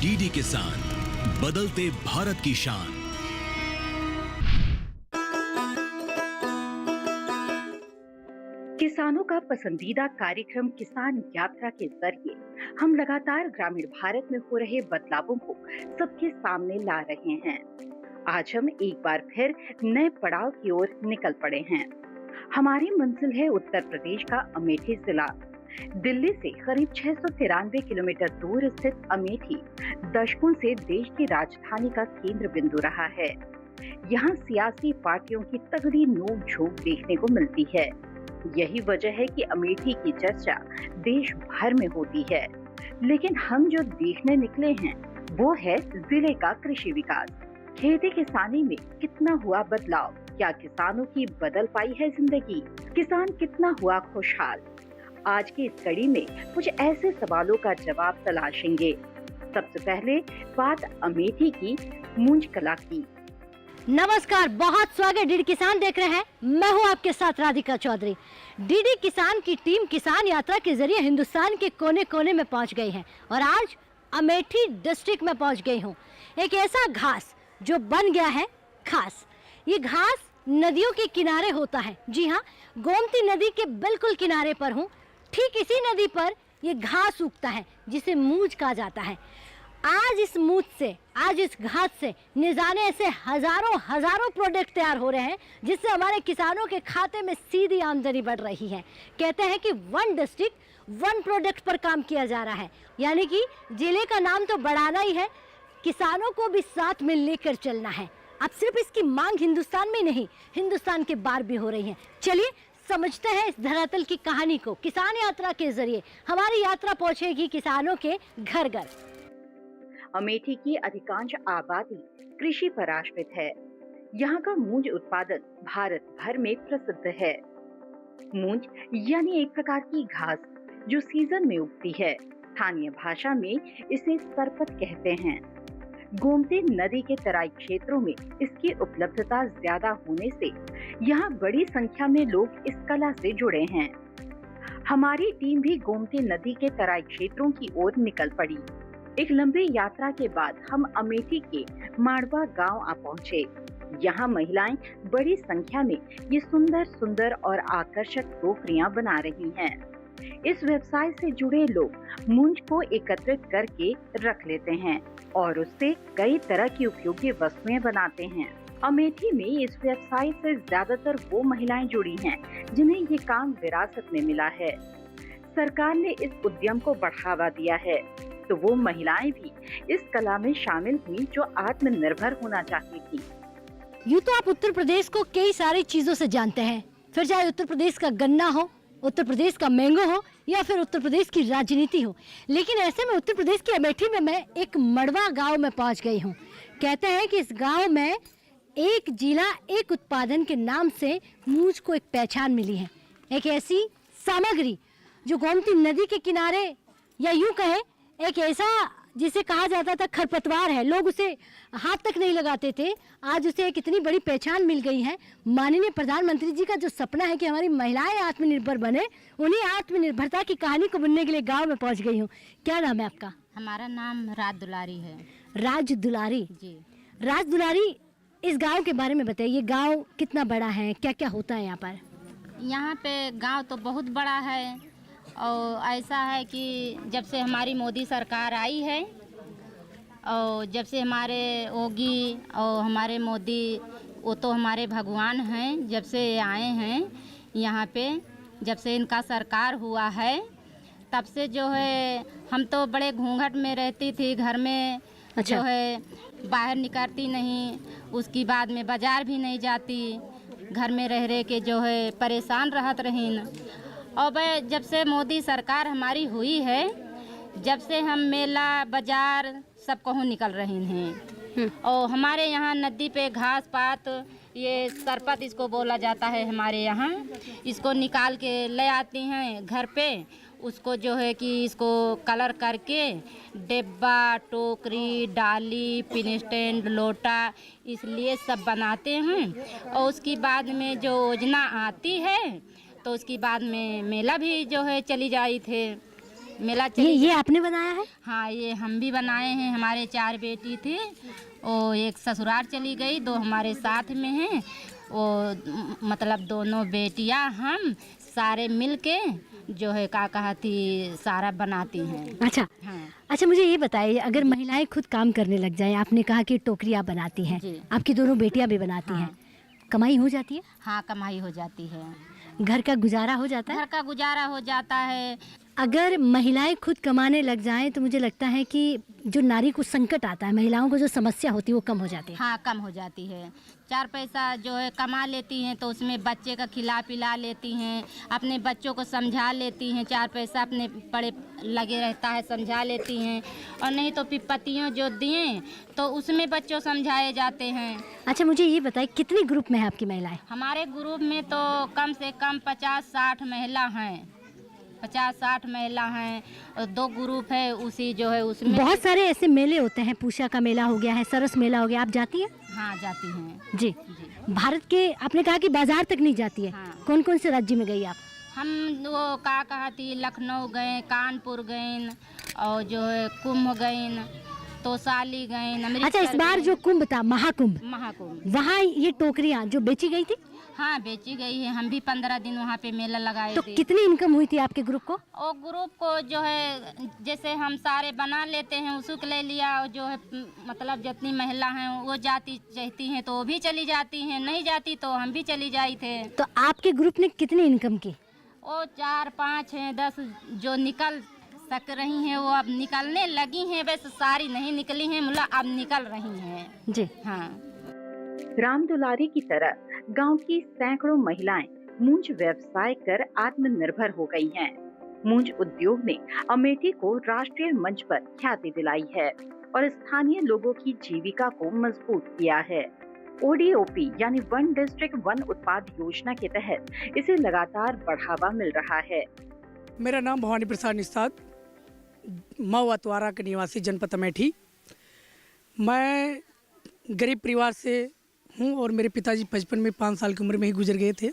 DD किसान, बदलते भारत की शान। किसानों का पसंदीदा कार्यक्रम किसान यात्रा के जरिए हम लगातार ग्रामीण भारत में हो रहे बदलावों को सबके सामने ला रहे हैं। आज हम एक बार फिर नए पड़ाव की ओर निकल पड़े हैं। हमारी मंजिल है उत्तर प्रदेश का अमेठी जिला। दिल्ली से करीब 693 किलोमीटर दूर स्थित अमेठी दशकों से देश की राजधानी का केंद्र बिंदु रहा है। यहाँ सियासी पार्टियों की तगड़ी नोक झोंक देखने को मिलती है। यही वजह है कि अमेठी की चर्चा देश भर में होती है। लेकिन हम जो देखने निकले हैं वो है जिले का कृषि विकास। खेती किसानी में कितना हुआ बदलाव, क्या किसानों की बदल पाई है जिंदगी, किसान कितना हुआ खुशहाल। आज की इस कड़ी में कुछ ऐसे सवालों का जवाब तलाशेंगे। सबसे पहले बात अमेठी की मूंज कला की। नमस्कार, बहुत स्वागत। डीडी किसान देख रहे हैं, मैं हूं आपके साथ राधिका चौधरी। डीडी किसान की टीम किसान यात्रा के जरिए हिंदुस्तान के कोने कोने में पहुंच गई है और आज अमेठी डिस्ट्रिक्ट में पहुंच गई हूं। एक ऐसा घास जो बन गया है खास। ये घास नदियों के किनारे होता है। जी हाँ, गोमती नदी के बिल्कुल किनारे पर हूँ। ठीक इसी नदी पर ये घास उगता है जिसे मूंज कहा जाता है। आज इस मूंज से, आज इस घास से न जाने ऐसे हजारों प्रोडक्ट तैयार हो रहे हैं जिससे हमारे किसानों के खाते में सीधी आमदनी बढ़ रही है। कहते हैं कि वन डिस्ट्रिक्ट वन प्रोडक्ट पर काम किया जा रहा है, यानी कि जिले का नाम तो बढ़ाना ही है, किसानों को भी साथ में लेकर चलना है। अब सिर्फ इसकी मांग हिंदुस्तान में नहीं, हिंदुस्तान के बाहर भी हो रही है। चलिए समझते हैं इस धरातल की कहानी को। किसान यात्रा के जरिए हमारी यात्रा पहुंचेगी किसानों के घर घर। अमेठी की अधिकांश आबादी कृषि पर आश्रित है। यहाँ का मूंज उत्पादन भारत भर में प्रसिद्ध है। मूंज यानी एक प्रकार की घास जो सीजन में उगती है। स्थानीय भाषा में इसे सरपत कहते हैं। गोमती नदी के तराई क्षेत्रों में इसकी उपलब्धता ज्यादा होने से यहाँ बड़ी संख्या में लोग इस कला से जुड़े हैं। हमारी टीम भी गोमती नदी के तराई क्षेत्रों की ओर निकल पड़ी। एक लंबी यात्रा के बाद हम अमेठी के माड़वा गांव आ पहुंचे। यहाँ महिलाएं बड़ी संख्या में ये सुंदर और आकर्षक टोकरियां बना रही हैं। इस व्यवसाय से जुड़े लोग मूंज को एकत्रित करके रख लेते हैं और उससे कई तरह की उपयोगी वस्तुएं बनाते हैं। अमेठी में इस व्यवसाय से ज्यादातर वो महिलाएं जुड़ी हैं जिन्हें ये काम विरासत में मिला है। सरकार ने इस उद्यम को बढ़ावा दिया है तो वो महिलाएं भी इस कला में शामिल हुई जो आत्मनिर्भर होना चाहती थी। यूँ तो आप उत्तर प्रदेश को कई सारी चीजों से जानते हैं, फिर चाहे उत्तर प्रदेश का गन्ना हो, उत्तर प्रदेश का मैंगो हो या फिर उत्तर प्रदेश की राजनीति हो, लेकिन ऐसे में उत्तर प्रदेश की अमेठी में मैं एक मड़वा गांव में पहुंच गई हूं। कहते हैं कि इस गांव में एक जिला एक उत्पादन के नाम से मूंज को एक पहचान मिली है। एक ऐसी सामग्री जो गोमती नदी के किनारे, या यूं कहें एक ऐसा जिसे कहा जाता था खरपतवार है, लोग उसे हाथ तक नहीं लगाते थे, आज उसे एक इतनी बड़ी पहचान मिल गई है। माननीय प्रधानमंत्री जी का जो सपना है कि हमारी महिलाएं आत्मनिर्भर बने, उन्हीं आत्मनिर्भरता की कहानी को बुनने के लिए गांव में पहुंच गई हूँ। क्या नाम है आपका? हमारा नाम राज दुलारी है। राज दुलारी जी। राज दुलारी, इस गाँव के बारे में बताइए। गाँव कितना बड़ा है, क्या क्या होता है यहाँ पर? यहाँ पे गाँव तो बहुत बड़ा है और ऐसा है कि जब से हमारी मोदी सरकार आई है और जब से हमारे योगी और हमारे मोदी, वो तो हमारे भगवान हैं, जब से आए हैं यहाँ पे, जब से इनका सरकार हुआ है तब से जो है हम तो बड़े घूंघट में रहती थी घर में। अच्छा। जो है बाहर निकलती नहीं, उसके बाद में बाज़ार भी नहीं जाती, घर में रह के जो है परेशान रहत रहीन। और भाई जब से मोदी सरकार हमारी हुई है, जब से हम मेला बाजार सब कहूँ निकल रही हैं। और हमारे यहाँ नदी पे घास पात, ये सरपत इसको बोला जाता है हमारे यहाँ, इसको निकाल के ले आती हैं घर पे। उसको जो है कि इसको कलर करके डिब्बा, टोकरी, डाली, पिन स्टैंड, लोटा, इसलिए सब बनाते हैं। और उसके बाद में जो योजना आती है तो उसके बाद में मेला भी जो है चली जाई थे। मेला चली ये आपने बनाया है? हाँ, ये हम भी बनाए हैं। हमारे 4 बेटी थी, वो एक ससुराल चली गई, 2 हमारे साथ में हैं। वो मतलब दोनों बेटियां हम सारे मिल के जो है का कहती सारा बनाती हैं। अच्छा। हाँ अच्छा, मुझे ये बताइए, अगर महिलाएं खुद काम करने लग जाएं, आपने कहा कि टोकरी आप बनाती हैं, जी। आपकी दोनों बेटियां भी बनाती हाँ। हैं, कमाई हो जाती है? हाँ, कमाई हो जाती है, घर का गुजारा हो जाता है? घर का गुजारा हो जाता है। अगर महिलाएं खुद कमाने लग जाएं तो मुझे लगता है कि जो नारी को संकट आता है, महिलाओं को जो समस्या होती है वो कम हो जाती है। हाँ, कम हो जाती है। 4 पैसा जो है कमा लेती हैं तो उसमें बच्चे का खिला पिला लेती हैं, अपने बच्चों को समझा लेती हैं। 4 पैसा अपने पड़े लगे रहता है, समझा लेती हैं। और नहीं तो पतियों जो दिए तो उसमें बच्चों समझाए जाते हैं। अच्छा, मुझे ये बताइए, कितने ग्रुप में है आपकी महिलाएं? हमारे ग्रुप में तो कम से कम 50-60 महिला हैं। 50-60 महिला हैं और 2 ग्रुप है, उसी जो है उसमें बहुत सारे ऐसे मेले होते हैं, पूषा का मेला हो गया है, सरस मेला हो गया, आप जाती हैं? हाँ, जाती हैं जी। जी। भारत के आपने कहा कि बाजार तक नहीं जाती है। हाँ। कौन कौन से राज्य में गई आप? हम वो का कहती लखनऊ गए, कानपुर गए और जो है कुंभ गए, तोसाली गए। अच्छा, इस बार जो कुंभ था, महाकुंभ, वहाँ ये टोकरियाँ जो बेची गई थी? हाँ, बेची गई है। हम भी 15 दिन वहाँ पे मेला लगाए तो थे। कितनी इनकम हुई थी आपके ग्रुप को? और ग्रुप को जो है जैसे हम सारे बना लेते हैं, उसको ले लिया। और जो है मतलब जितनी महिला हैं वो जाती चाहती हैं तो वो भी चली जाती हैं, नहीं जाती तो हम भी चली जाई थे। तो आपके ग्रुप ने कितनी इनकम की? वो 4, 5 हैं, 10 जो निकल सक रही हैं वो अब निकलने लगी हैं। वैसे सारी नहीं निकली हैं, मुला अब निकल रही हैं। जी। हाँ। राम दुलारी की तरह गांव की सैकड़ों महिलाएं मूंज व्यवसाय कर आत्मनिर्भर हो गई हैं। मूंज उद्योग ने अमेठी को राष्ट्रीय मंच पर ख्याति दिलाई है और स्थानीय लोगों की जीविका को मजबूत किया है। ODOP यानी वन डिस्ट्रिक्ट वन उत्पाद योजना के तहत इसे लगातार बढ़ावा मिल रहा है। मेरा नाम भवानी प्रसाद निषाद, मऊ अतवारा के निवासी, जनपद अमेठी। मैं गरीब परिवार से हूँ और मेरे पिताजी बचपन में 5 साल की उम्र में ही गुजर गए थे।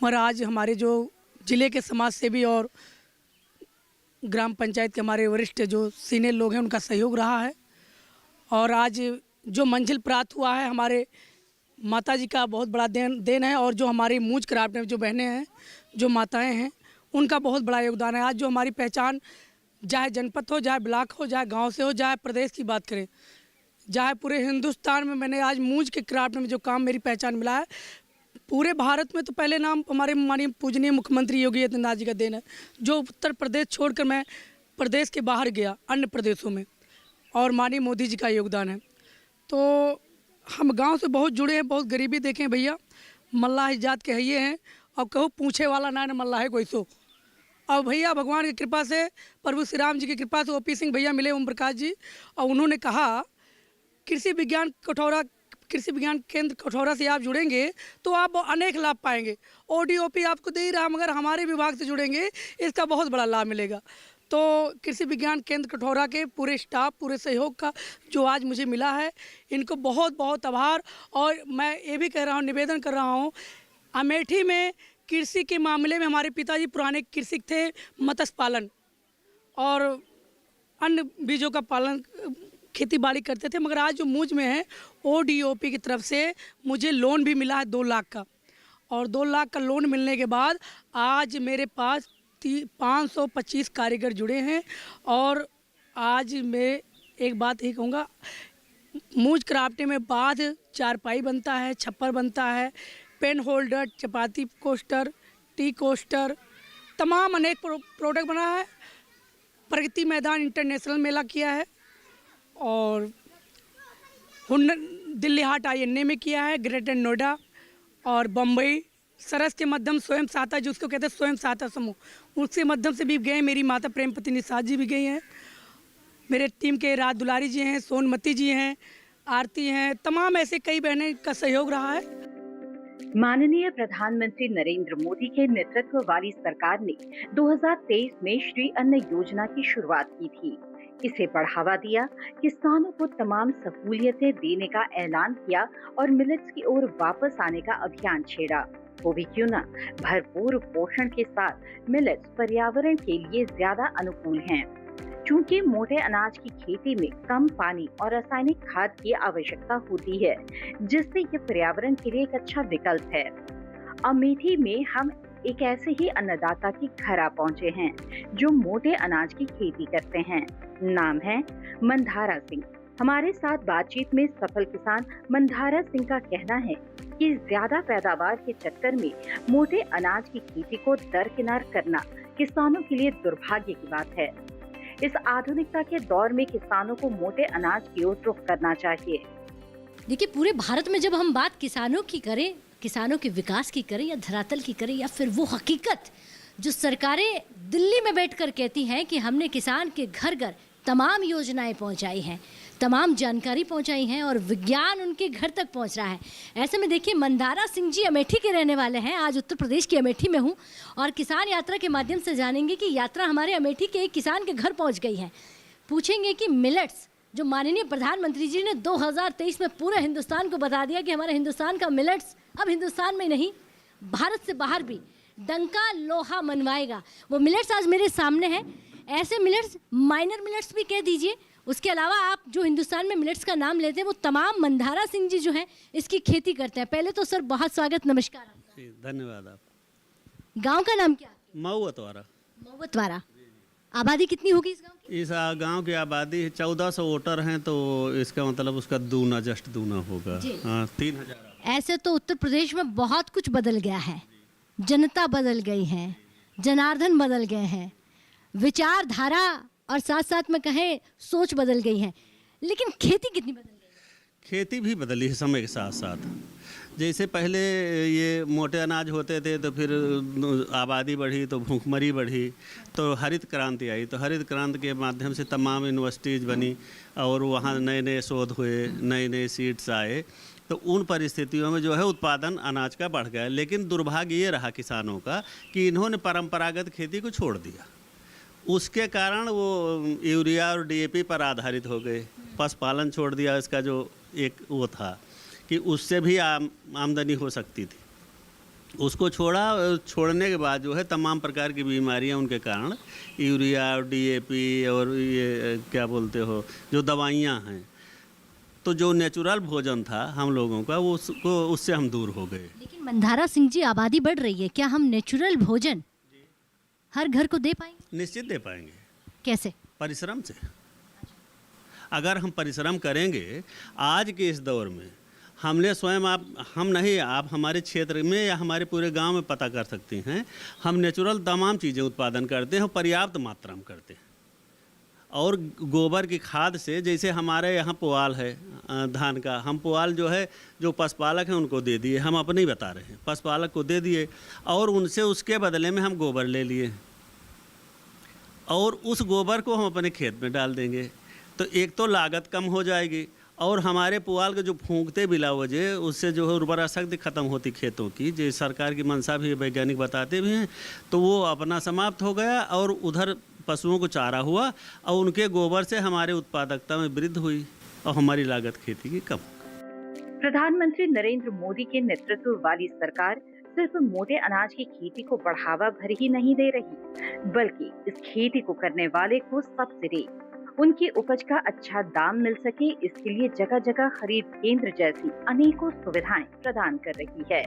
मगर आज हमारे जो ज़िले के समाज सेवी और ग्राम पंचायत के हमारे वरिष्ठ जो सीनियर लोग हैं उनका सहयोग रहा है और आज जो मंजिल प्राप्त हुआ है हमारे माताजी का बहुत बड़ा देन है। और जो हमारी मूंज क्राफ्ट में जो बहनें हैं, जो माताएं हैं, उनका बहुत बड़ा योगदान है। आज जो हमारी पहचान, चाहे जनपद हो, चाहे ब्लॉक हो, चाहे गांव से हो, चाहे प्रदेश की बात करें, चाहे पूरे हिंदुस्तान में मैंने आज मूंज के क्राफ्ट में जो काम मेरी पहचान मिला है, पूरे भारत में तो पहले नाम हमारे माननीय पूजनीय मुख्यमंत्री योगी आदित्यनाथ जी का देन है। जो उत्तर प्रदेश छोड़कर मैं प्रदेश के बाहर गया अन्य प्रदेशों में, और माननीय मोदी जी का योगदान है। तो हम गांव से बहुत जुड़े हैं, बहुत गरीबी देखें भैया, मल्लाह जात के है हैं और कहूँ पूछे वाला ना मल्लाह है कोई सो। और भैया भगवान की कृपा से, प्रभु श्री राम जी की कृपा से OP सिंह भैया मिले, ओम प्रकाश जी, और उन्होंने कहा कृषि विज्ञान केंद्र कठौरा से आप जुड़ेंगे तो आप अनेक लाभ पाएंगे। ODOP आपको दे ही रहा, मगर हमारे विभाग से जुड़ेंगे इसका बहुत बड़ा लाभ मिलेगा। तो कृषि विज्ञान केंद्र कठौरा के पूरे स्टाफ, पूरे सहयोग का जो आज मुझे मिला है, इनको बहुत बहुत आभार। और मैं ये भी कह रहा हूँ, निवेदन कर रहा हूँ, अमेठी में कृषि के मामले में हमारे पिताजी पुराने कृषक थे, मत्स्य पालन और अन्य बीजों का पालन, खेती बाड़ी करते थे। मगर आज जो मूंज में है, ODOP की तरफ से मुझे लोन भी मिला है 2 लाख का, और 2 लाख का लोन मिलने के बाद आज मेरे पास 525 कारीगर जुड़े हैं। और आज मैं एक बात ही कहूँगा, मूंज क्राफ्ट में बाध, चारपाई बनता है, छप्पर बनता है, पेन होल्डर, चपाती कोस्टर, टी कोस्टर, तमाम अनेक प्रोडक्ट बना है। प्रगति मैदान इंटरनेशनल मेला किया है और दिल्ली हाट INA में किया है, ग्रेटर नोएडा और बम्बई। सरस के माध्यम स्वयं सहायता, जिसको कहते हैं स्वयं सहायता समूह, उसके माध्यम से भी गए। मेरी माता प्रेमपति निषाद जी भी गई हैं, मेरे टीम के राज दुलारी जी हैं, सोनमती जी हैं, आरती हैं, तमाम ऐसे कई बहनें का सहयोग रहा है। माननीय प्रधानमंत्री नरेंद्र मोदी के नेतृत्व वाली सरकार ने 2023 में श्री अन्न योजना की शुरुआत की थी। इसे बढ़ावा दिया, किसानों को तमाम सहूलियतें देने का ऐलान किया और मिलेट्स की ओर वापस आने का अभियान छेड़ा। हो भी क्यों ना, भरपूर पोषण के साथ मिलेट्स पर्यावरण के लिए ज्यादा अनुकूल हैं, क्योंकि मोटे अनाज की खेती में कम पानी और रासायनिक खाद की आवश्यकता होती है, जिससे ये पर्यावरण के लिए एक अच्छा विकल्प है। अमेठी में हम एक ऐसे ही अन्नदाता के घर आ पहुंचे हैं जो मोटे अनाज की खेती करते हैं। नाम है मंधारा सिंह। हमारे साथ बातचीत में सफल किसान मंधारा सिंह का कहना है कि ज्यादा पैदावार के चक्कर में मोटे अनाज की खेती को दरकिनार करना किसानों के लिए दुर्भाग्य की बात है। इस आधुनिकता के दौर में किसानों को मोटे अनाज की ओर रुख करना चाहिए। देखिए, पूरे भारत में जब हम बात किसानों की करें, किसानों के विकास की करें या धरातल की करें या फिर वो हकीकत जो सरकारें दिल्ली में बैठकर कहती हैं कि हमने किसान के घर घर तमाम योजनाएं पहुंचाई हैं, तमाम जानकारी पहुंचाई हैं और विज्ञान उनके घर तक पहुंच रहा है। ऐसे में देखिए, मंधारा सिंह जी अमेठी के रहने वाले हैं। आज उत्तर प्रदेश की अमेठी में हूं और किसान यात्रा के माध्यम से जानेंगे कि यात्रा हमारे अमेठी के एक किसान के घर पहुंच गई है। पूछेंगे कि मिलेट्स, जो माननीय प्रधानमंत्री जी ने 2023 में पूरे हिंदुस्तान को बता दिया कि हमारे हिंदुस्तान का मिलेट्स अब हिंदुस्तान में नहीं, भारत से बाहर भी डंका लोहा मनवाएगा, वो मिलेट्स आज मेरे सामने है। ऐसे मिलेट्स, माइनर मिलेट्स भी कह दीजिए, उसके अलावा आप जो हिंदुस्तान में मिलेट्स का नाम लेते हैं वो तमाम मंधारा सिंह जी जो हैं इसकी खेती करते हैं। पहले तो सर बहुत स्वागत, नमस्कार। जी, धन्यवाद। आप गांव का नाम क्या? मऊअतवारा। मऊअतवारा। आबादी कितनी होगी इस गांव की? इस गांव की आबादी 1400 वोटर हैं, तो इसका मतलब उसका दूना, जस्ट दूना होगा। हाँ, 3000। ऐसे तो उत्तर प्रदेश में बहुत कुछ बदल गया है, जनता बदल गई है, जनार्दन बदल गए हैं, विचारधारा और साथ साथ में कहें सोच बदल गई है, लेकिन खेती कितनी बदल गई? खेती भी बदली है समय के साथ साथ। जैसे पहले ये मोटे अनाज होते थे, तो फिर आबादी बढ़ी तो भूखमरी बढ़ी, तो हरित क्रांति आई, तो हरित क्रांति के माध्यम से तमाम यूनिवर्सिटीज़ बनी और वहाँ नए नए शोध हुए, नए नए सीड्स आए, तो उन परिस्थितियों में जो है उत्पादन अनाज का बढ़ गया। लेकिन दुर्भाग्य ये रहा किसानों का कि इन्होंने परंपरागत खेती को छोड़ दिया। उसके कारण वो यूरिया और डीएपी पर आधारित हो गए, पशुपालन छोड़ दिया। इसका जो एक वो था कि उससे भी आमदनी हो सकती थी, उसको छोड़ने के बाद जो है तमाम प्रकार की बीमारियां उनके कारण, यूरिया और डीएपी और ये क्या बोलते हो जो दवाइयां हैं, तो जो नेचुरल भोजन था हम लोगों का वो उससे हम दूर हो गए। लेकिन मंधारा सिंह जी, आबादी बढ़ रही है, क्या हम नेचुरल भोजन हर घर को दे पाएंगे? निश्चित दे पाएंगे। कैसे? परिश्रम से। अगर हम परिश्रम करेंगे, आज के इस दौर में हमने स्वयं, आप हमारे क्षेत्र में या हमारे पूरे गांव में पता कर सकते हैं, हम नेचुरल तमाम चीज़ें उत्पादन करते हैं और पर्याप्त मात्रा में करते हैं। और गोबर की खाद से, जैसे हमारे यहाँ पुआल है धान का, हम पुआल जो है जो पशुपालक हैं उनको दे दिए, हम अपने ही बता रहे हैं, पशुपालक को दे दिए और उनसे उसके बदले में हम गोबर ले लिए और उस गोबर को हम अपने खेत में डाल देंगे, तो एक तो लागत कम हो जाएगी और हमारे पुआल के जो फूंकते बिला वजह, उससे जो है उर्वरा शक्ति खत्म होती खेतों की, जो सरकार की मंशा भी, वैज्ञानिक बताते भी हैं, तो वो अपना समाप्त हो गया और उधर पशुओं को चारा हुआ और उनके गोबर से हमारे उत्पादकता में वृद्धि हुई और हमारी लागत खेती की कम। प्रधानमंत्री नरेंद्र मोदी के नेतृत्व वाली सरकार सिर्फ मोटे अनाज की खेती को बढ़ावा भर ही नहीं दे रही, बल्कि इस खेती को करने वाले को सब्सिडी, उनकी उपज का अच्छा दाम मिल सके, इसके लिए जगह जगह खरीद केंद्र जैसी अनेकों सुविधाएं प्रदान कर रही है,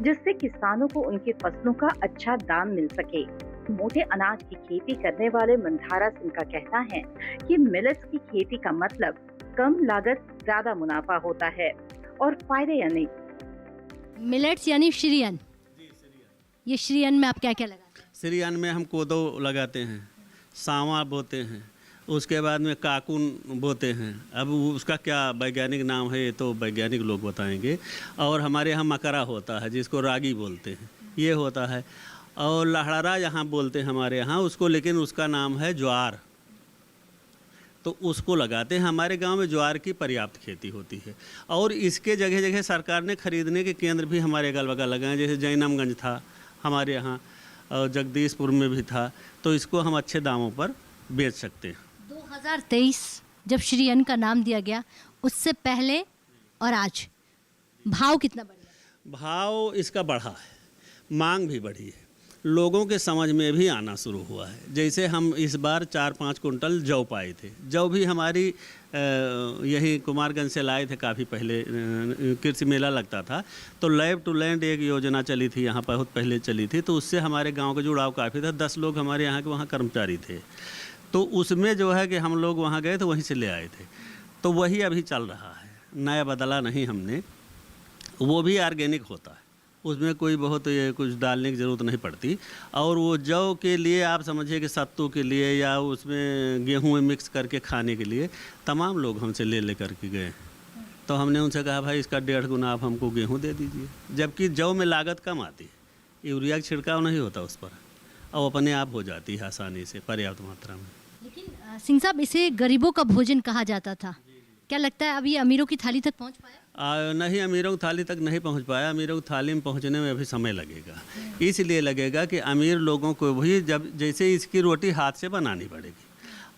जिससे किसानों को उनकी फसलों का अच्छा दाम मिल सके। मोटे अनाज की खेती करने वाले मंधारा सिंह का कहना है कि मिलेट्स की खेती का मतलब कम लागत, ज्यादा मुनाफा होता है और फायदे यानी मिलेट्स यानी श्रीअन्न। ये श्रीअन्न में आप क्या क्या लगाते हैं? श्रीअन्न में हम कोदो लगाते हैं, सांवा बोते हैं, उसके बाद में काकुन बोते हैं। अब उसका क्या वैज्ञानिक नाम है ये तो वैज्ञानिक लोग बताएंगे। और हमारे यहाँ मकरा होता है जिसको रागी बोलते हैं, ये होता है। और लहड़ा यहाँ बोलते हैं हमारे यहाँ उसको, लेकिन उसका नाम है ज्वार, तो उसको लगाते हैं। हमारे गांव में ज्वार की पर्याप्त खेती होती है और इसके जगह जगह सरकार ने खरीदने के केंद्र भी हमारे अगल बगल लगाए, जैसे जैनमगंज था हमारे यहाँ और जगदीशपुर में भी था, तो इसको हम अच्छे दामों पर बेच सकते हैं। 2023 जब श्रीअन्न का नाम दिया गया, उससे पहले और आज भाव कितना बढ़ गया? भाव इसका बढ़ा है, मांग भी बढ़ी है, लोगों के समझ में भी आना शुरू हुआ है। जैसे हम इस बार 4-5 कुंटल जौ पाए थे, जौ भी हमारी यही कुमारगंज से लाए थे। काफ़ी पहले कृषि मेला लगता था तो लैब टू लैंड एक योजना चली थी, यहाँ बहुत पहले चली थी, तो उससे हमारे गांव का जुड़ाव काफ़ी था। 10 लोग हमारे यहाँ के वहाँ कर्मचारी थे, तो उसमें जो है कि हम लोग वहाँ गए तो वहीं से ले आए थे। तो वही अभी चल रहा है, नया बदला नहीं हमने। वो भी ऑर्गेनिक होता है, उसमें कोई बहुत ये कुछ डालने की ज़रूरत नहीं पड़ती। और वो जौ के लिए आप समझिए कि सत्तू के लिए या उसमें गेहूं में मिक्स करके खाने के लिए तमाम लोग हमसे ले कर के गए। तो हमने उनसे कहा भाई इसका 1.5 गुना आप हमको गेहूं दे दीजिए, जबकि जौ में लागत कम आती है, यूरिया का छिड़काव नहीं होता उस पर, और अपने आप हो जाती है आसानी से पर्याप्त मात्रा में। लेकिन सिंह साहब, इसे गरीबों का भोजन कहा जाता था, क्या लगता है अभी अमीरों की थाली तक पहुंच पाया? नहीं, अमीरों की थाली तक नहीं पहुंच पाया। अमीरों की थाली में पहुंचने में अभी समय लगेगा। इसलिए लगेगा कि अमीर लोगों को भी जब जैसे इसकी रोटी हाथ से बनानी पड़ेगी।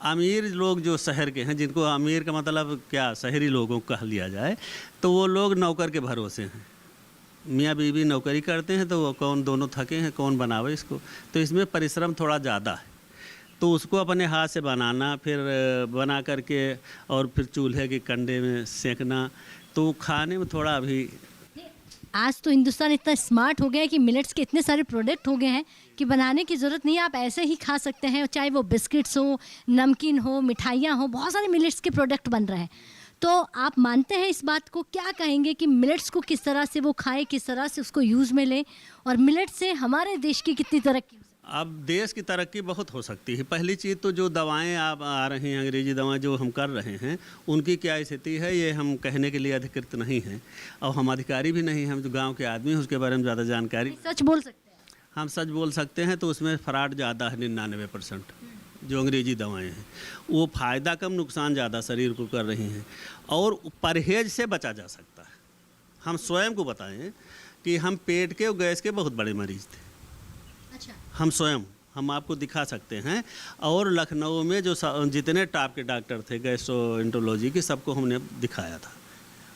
अमीर लोग जो शहर के हैं, जिनको अमीर का मतलब क्या शहरी लोगों को कह लिया जाए, तो वो लोग नौकर के भरोसे हैं। मियाँ बीवी नौकरी करते हैं तो वो कौन दोनों थके हैं, कौन बनावे इसको। तो इसमें परिश्रम थोड़ा ज़्यादा है, तो उसको अपने हाथ से बनाना, फिर बना करके और फिर चूल्हे के कंडे में सेकना, तो खाने में थोड़ा अभी। आज तो हिंदुस्तान इतना स्मार्ट हो गया है कि मिलेट्स के इतने सारे प्रोडक्ट हो गए हैं कि बनाने की ज़रूरत नहीं है, आप ऐसे ही खा सकते हैं। चाहे वो बिस्किट्स हो, नमकीन हो, मिठाइयाँ हो, बहुत सारे मिलेट्स के प्रोडक्ट बन रहे हैं। तो आप मानते हैं इस बात को? क्या कहेंगे कि मिलेट्स को किस तरह से वो खाएं, किस तरह से उसको यूज़ में लें, और मिलेट्स से हमारे देश की कितनी तरक्की? अब देश की तरक्की बहुत हो सकती है। पहली चीज़ तो जो दवाएं आप आ रही हैं, अंग्रेजी दवाएं जो हम कर रहे हैं, उनकी क्या स्थिति है ये हम कहने के लिए अधिकृत नहीं हैं, और हम अधिकारी भी नहीं हैं। हम जो गांव के आदमी हैं उसके बारे में ज़्यादा जानकारी। सच बोल सकते हैं? हम सच बोल सकते हैं। तो उसमें फ्रॉड ज़्यादा है, 99% जो अंग्रेजी दवाएँ हैं वो फ़ायदा कम नुकसान ज़्यादा शरीर को कर रही हैं, और परहेज से बचा जा सकता है। हम स्वयं को बताएँ कि हम पेट के और गैस के बहुत बड़े मरीज़ थे। अच्छा। हम स्वयं, हम आपको दिखा सकते हैं। और लखनऊ में जो जितने टॉप के डॉक्टर थे गैस्ट्रोएंटरोलॉजी के, सबको हमने दिखाया था।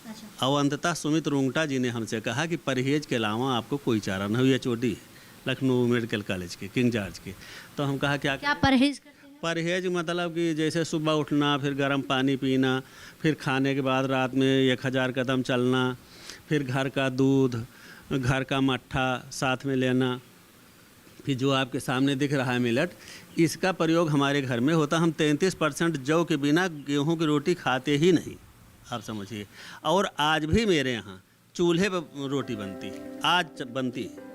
अच्छा। और अंततः सुमित रुंगटा जी ने हमसे कहा कि परहेज के अलावा आपको कोई चारा नहीं हुई। HOD है लखनऊ मेडिकल कॉलेज के, किंग जॉर्ज के। तो हम कहा क्या परहेज करते हैं? परहेज मतलब कि जैसे सुबह उठना, फिर गर्म पानी पीना, फिर खाने के बाद रात में 1000 कदम चलना, फिर घर का दूध, घर का मट्ठा साथ में लेना, फिर जो आपके सामने दिख रहा है मिलेट, इसका प्रयोग हमारे घर में होता। हम 33% जौ के बिना गेहूं की रोटी खाते ही नहीं, आप समझिए। और आज भी मेरे यहाँ चूल्हे पर रोटी बनती है, आज बनती है।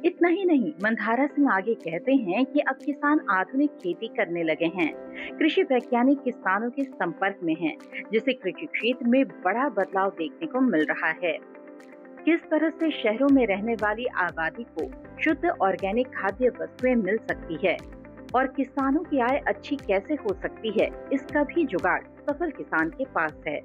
इतना ही नहीं, मंधारा सिंह आगे कहते हैं कि अब किसान आधुनिक खेती करने लगे हैं। कृषि वैज्ञानिक किसानों के संपर्क में हैं, जिससे कृषि क्षेत्र में बड़ा बदलाव देखने को मिल रहा है। किस तरह से शहरों में रहने वाली आबादी को शुद्ध ऑर्गेनिक खाद्य वस्तुएं मिल सकती है और किसानों की आय अच्छी कैसे हो सकती है, इसका भी जुगाड़ सफल किसान के पास है।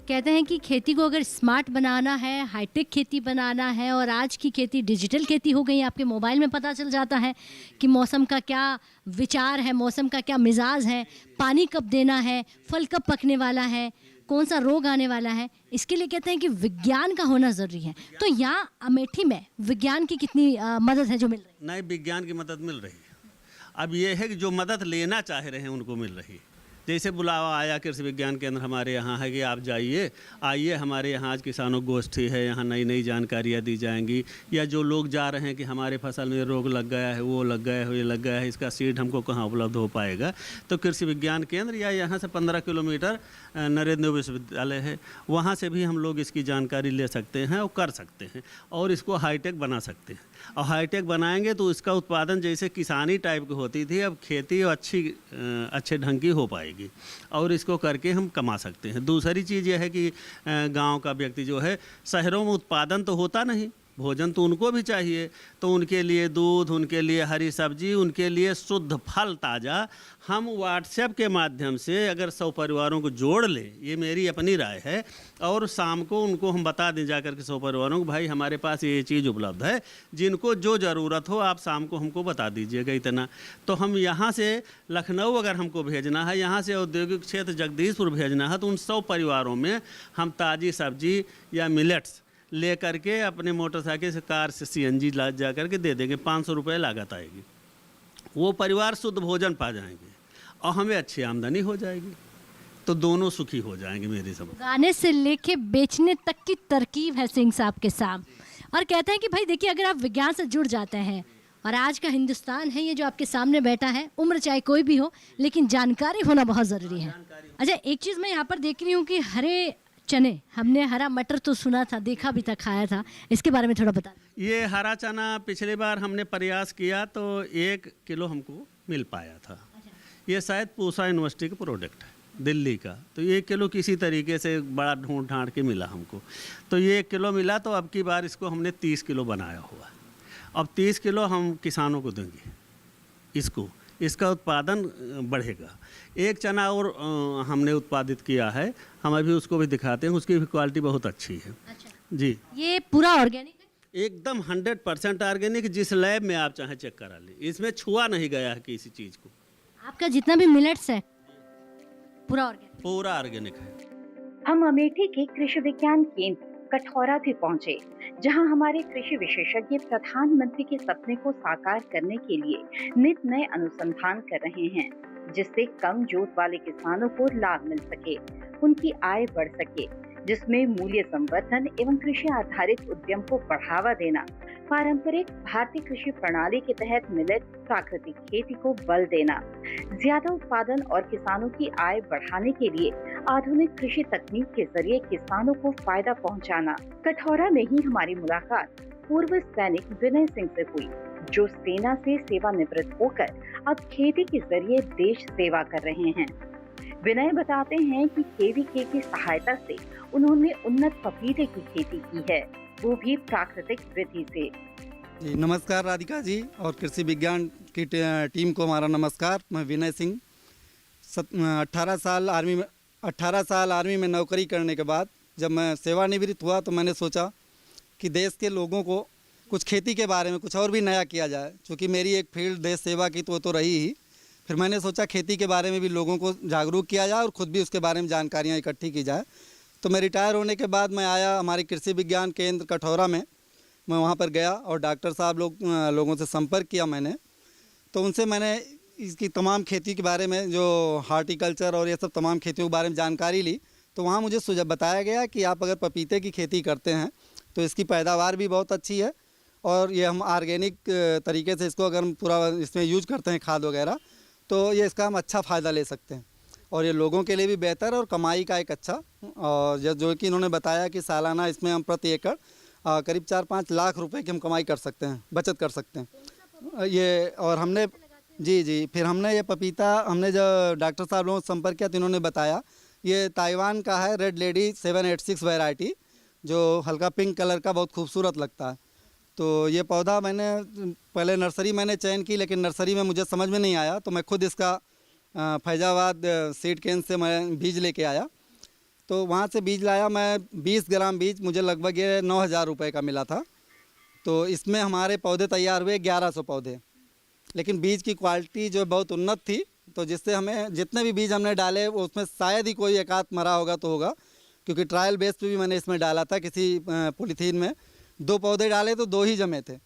कहते हैं कि खेती को अगर स्मार्ट बनाना है, हाईटेक खेती बनाना है, और आज की खेती डिजिटल खेती हो गई। आपके मोबाइल में पता चल जाता है कि मौसम का क्या विचार है, मौसम का क्या मिजाज है, पानी कब देना है, फल कब पकने वाला है, कौन सा रोग आने वाला है। इसके लिए कहते हैं कि विज्ञान का होना ज़रूरी है। तो यहाँ अमेठी में विज्ञान की कितनी मदद है जो मिल रही है? नहीं, विज्ञान की मदद मिल रही है। अब ये है कि जो मदद लेना चाह रहे हैं उनको मिल रही है। जैसे बुलावा आया कृषि विज्ञान केंद्र हमारे यहाँ है कि आप जाइए, आइए हमारे यहाँ आज किसानों गोष्ठी है, यहाँ नई नई जानकारियाँ दी जाएंगी। या जो लोग जा रहे हैं कि हमारे फसल में रोग लग गया है, वो लग गया है, ये लग गया है, इसका सीड हमको कहाँ उपलब्ध हो पाएगा, तो कृषि विज्ञान केंद्र या यहाँ से 15 किलोमीटर नरेंद्र विश्वविद्यालय है, वहाँ से भी हम लोग इसकी जानकारी ले सकते हैं और कर सकते हैं, और इसको हाईटेक बना सकते हैं। और हाईटेक बनाएंगे तो इसका उत्पादन जैसे किसानी टाइप की होती थी, अब खेती अच्छे ढंग की हो पाएगी, और इसको करके हम कमा सकते हैं। दूसरी चीज़ यह है कि गांव का व्यक्ति जो है, शहरों में उत्पादन तो होता नहीं, भोजन तो उनको भी चाहिए, तो उनके लिए दूध, उनके लिए हरी सब्जी, उनके लिए शुद्ध फल ताज़ा हम व्हाट्सएप के माध्यम से अगर 100 परिवारों को जोड़ लें, ये मेरी अपनी राय है, और शाम को उनको हम बता दें जाकर के 100 परिवारों को, भाई हमारे पास ये चीज़ उपलब्ध है, जिनको जो ज़रूरत हो आप शाम को हमको बता दीजिएगा इतना। तो हम यहाँ से लखनऊ अगर हमको भेजना है, यहाँ से औद्योगिक क्षेत्र जगदीशपुर भेजना है, तो उन 100 परिवारों में हम ताज़ी सब्जी या मिलेट्स ले करके अपने मोटरसाइकिल से, कार से, CNG ला जा करके दे देंगे, 500 रुपये लागत आएगी। वो परिवार शुद्ध भोजन पा जाएंगे और हमें अच्छी आमदनी हो जाएगी, तो दोनों सुखी हो जाएंगे मेरी समझ। गाने से लेके बेचने तक की तरकीब है सिंह साहब के साथ। और कहते हैं कि भाई देखिए, अगर आप विज्ञान से जुड़ जाते हैं, और आज का हिंदुस्तान है ये जो आपके सामने बैठा है, उम्र चाहे कोई भी हो, लेकिन जानकारी होना बहुत ज़रूरी है। अच्छा, एक चीज़ मैं यहाँ पर देख रही हूँ कि हरे चने, हमने हरा मटर तो सुना था, देखा भी था, खाया था, इसके बारे में थोड़ा बता। ये हरा चना पिछली बार हमने प्रयास किया तो 1 किलो हमको मिल पाया था। ये शायद पूसा यूनिवर्सिटी का प्रोडक्ट है, दिल्ली का। तो ये 1 किलो किसी तरीके से बड़ा ढूंढ ढांड के मिला हमको, तो ये 1 किलो मिला। तो अब की बार इसको हमने 30 किलो बनाया हुआ। अब 30 किलो हम किसानों को देंगे इसको, इसका उत्पादन बढ़ेगा। एक चना और हमने उत्पादित किया है, हम अभी उसको भी दिखाते हैं, उसकी भी क्वालिटी बहुत अच्छी है। अच्छा। जी, ये पूरा ऑर्गेनिक है? एकदम 100% ऑर्गेनिक, जिस लैब में आप चाहे चेक करा लें, इसमें छुआ नहीं गया है किसी चीज़ को। आपका जितना भी मिलेट्स है पूरा ऑर्गेनिक? पूरा ऑर्गेनिक है। हम अमेठी के कृषि विज्ञान केंद्र कठौरा भी पहुंचे, जहां हमारे कृषि विशेषज्ञ प्रधानमंत्री के सपने को साकार करने के लिए नित नए अनुसंधान कर रहे हैं, जिससे कम जोत वाले किसानों को लाभ मिल सके, उनकी आय बढ़ सके, जिसमें मूल्य संवर्धन एवं कृषि आधारित उद्यम को बढ़ावा देना, पारंपरिक भारतीय कृषि प्रणाली के तहत मिलेट प्राकृतिक खेती को बल देना, ज्यादा उत्पादन और किसानों की आय बढ़ाने के लिए आधुनिक कृषि तकनीक के जरिए किसानों को फायदा पहुंचाना। कठौरा में ही हमारी मुलाकात पूर्व सैनिक विनय सिंह से हुई, जो सेना से सेवानिवृत्त होकर अब खेती के जरिए देश सेवा कर रहे हैं। विनय बताते हैं कि KVK की सहायता से उन्होंने उन्नत पपीते की खेती की है, वो भी प्राकृतिक विधि से। जी नमस्कार राधिका जी और कृषि विज्ञान की टीम को हमारा नमस्कार। मैं विनय सिंह। 18 साल आर्मी में नौकरी करने के बाद जब मैं सेवानिवृत्त हुआ तो मैंने सोचा कि देश के लोगों को कुछ खेती के बारे में कुछ और भी नया किया जाए। चूँकि मेरी एक फील्ड देश सेवा की तो रही ही, फिर मैंने सोचा खेती के बारे में भी लोगों को जागरूक किया जाए और ख़ुद भी उसके बारे में जानकारियाँ इकट्ठी की जाए। तो मैं रिटायर होने के बाद मैं आया हमारे कृषि विज्ञान केंद्र कठौरा में। मैं वहाँ पर गया और डॉक्टर साहब लोगों से संपर्क किया मैंने। तो उनसे मैंने इसकी तमाम खेती के बारे में, जो हार्टिकल्चर और ये सब तमाम खेतियों के बारे में जानकारी ली। तो वहाँ मुझे बताया गया कि आप अगर पपीते की खेती करते हैं तो इसकी पैदावार भी बहुत अच्छी है, और ये हम ऑर्गेनिक तरीके से इसको अगर हम पूरा इसमें यूज करते हैं खाद वगैरह, तो ये इसका हम अच्छा फ़ायदा ले सकते हैं और ये लोगों के लिए भी बेहतर और कमाई का एक अच्छा। और जो कि इन्होंने बताया कि सालाना इसमें हम प्रति एकड़ करीब 4-5 लाख रुपए की हम कमाई कर सकते हैं, बचत कर सकते हैं ये। और हमने जी फिर हमने ये पपीता, हमने जो डॉक्टर साहब लोगों से संपर्क किया तो इन्होंने बताया ये ताइवान का है, रेड लेडी 786 वैरायटी, जो हल्का पिंक कलर का बहुत खूबसूरत लगता है। तो ये पौधा मैंने पहले नर्सरी मैंने चयन की, लेकिन नर्सरी में मुझे समझ में नहीं आया, तो मैं खुद इसका फैजाबाद सीड केंद्र से मैं बीज लेके आया। तो वहाँ से बीज लाया मैं, 20 ग्राम बीज मुझे लगभग ये 9,000 रुपये का मिला था। तो इसमें हमारे पौधे तैयार हुए 1100 पौधे, लेकिन बीज की क्वालिटी जो बहुत उन्नत थी, तो जिससे हमें जितने भी बीज हमने डाले वो उसमें शायद ही कोई एक आध मरा होगा तो होगा, क्योंकि ट्रायल बेस पे भी मैंने इसमें डाला था। किसी पॉलीथीन में 2 पौधे डाले तो 2 ही जमे थे।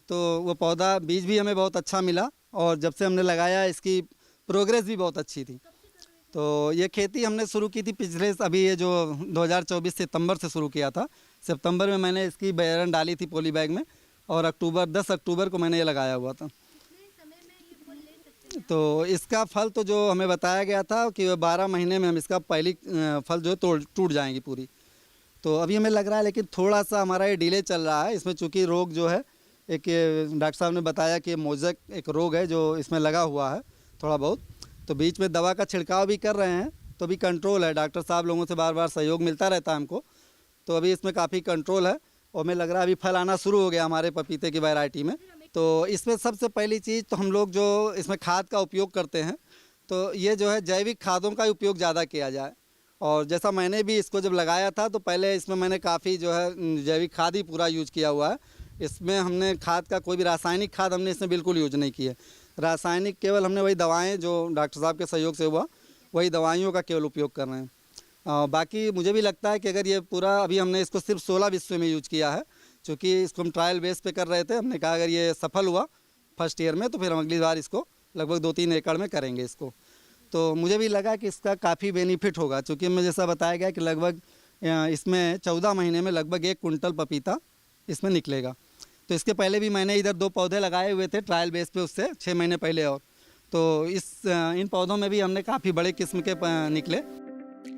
तो वो पौधा बीज भी हमें बहुत अच्छा मिला और जब से हमने लगाया इसकी प्रोग्रेस भी बहुत अच्छी थी। तो ये खेती हमने शुरू की थी पिछले, अभी ये जो 2024 सितंबर से शुरू किया था। सितंबर में मैंने इसकी बैरन डाली थी पॉली बैग में और 10 अक्टूबर को मैंने ये लगाया हुआ था। तो इसका फल तो जो हमें बताया गया था कि 12 महीने में हम इसका पहली फल जो है टूट जाएंगी पूरी। तो अभी हमें लग रहा है, लेकिन थोड़ा सा हमारा ये डिले चल रहा है इसमें, चूँकि रोग जो है एक डॉक्टर साहब ने बताया कि मोज़ेक एक रोग है जो इसमें लगा हुआ है थोड़ा बहुत। तो बीच में दवा का छिड़काव भी कर रहे हैं, तो अभी कंट्रोल है। डॉक्टर साहब लोगों से बार बार सहयोग मिलता रहता है हमको, तो अभी इसमें काफ़ी कंट्रोल है और हमें लग रहा है अभी फल आना शुरू हो गया हमारे पपीते की वैरायटी में। तो इसमें सबसे पहली चीज़ तो हम लोग जो इसमें खाद का उपयोग करते हैं, तो ये जो है जैविक खादों का उपयोग ज़्यादा किया जाए। और जैसा मैंने भी इसको जब लगाया था तो पहले इसमें मैंने काफ़ी जो है जैविक खाद ही पूरा यूज किया हुआ है। इसमें हमने खाद का कोई भी रासायनिक खाद हमने इसमें बिल्कुल यूज नहीं की है। रासायनिक केवल हमने वही दवाएं जो डॉक्टर साहब के सहयोग से हुआ, वही दवाइयों का केवल उपयोग कर रहे हैं। बाकी मुझे भी लगता है कि अगर ये पूरा, अभी हमने इसको सिर्फ 16 विषयों में यूज किया है, क्योंकि इसको हम ट्रायल बेस पे कर रहे थे। हमने कहा अगर ये सफल हुआ फर्स्ट ईयर में तो फिर हम अगली बार इसको लगभग 2-3 एकड़ में करेंगे इसको। तो मुझे भी लगा कि इसका काफ़ी बेनिफिट होगा, क्योंकि हमें जैसा बताया गया कि लगभग इसमें 14 महीने में लगभग 1 कुंटल पपीता इसमें निकलेगा। तो इसके पहले भी मैंने इधर 2 पौधे लगाए हुए थे ट्रायल बेस पे, उससे 6 महीने पहले, और तो इन पौधों में भी हमने काफ़ी बड़े किस्म के निकले।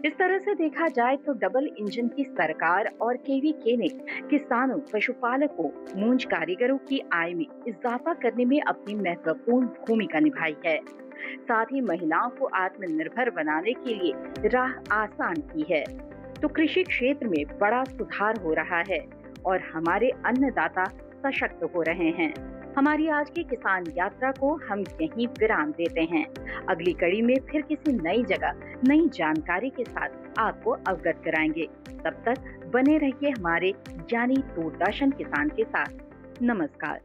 इस तरह से देखा जाए तो डबल इंजन की सरकार और केवीके ने किसानों, पशुपालकों, मूंज कारीगरों की आय में इजाफा करने में अपनी महत्वपूर्ण भूमिका निभाई है। साथ ही महिलाओं को आत्मनिर्भर बनाने के लिए राह आसान की है। तो कृषि क्षेत्र में बड़ा सुधार हो रहा है और हमारे अन्नदाता सशक्त हो रहे हैं। हमारी आज की किसान यात्रा को हम यहीं विराम देते हैं। अगली कड़ी में फिर किसी नई जगह नई जानकारी के साथ आपको अवगत कराएंगे। तब तक बने रहिए हमारे यानी दूरदर्शन किसान के साथ। नमस्कार।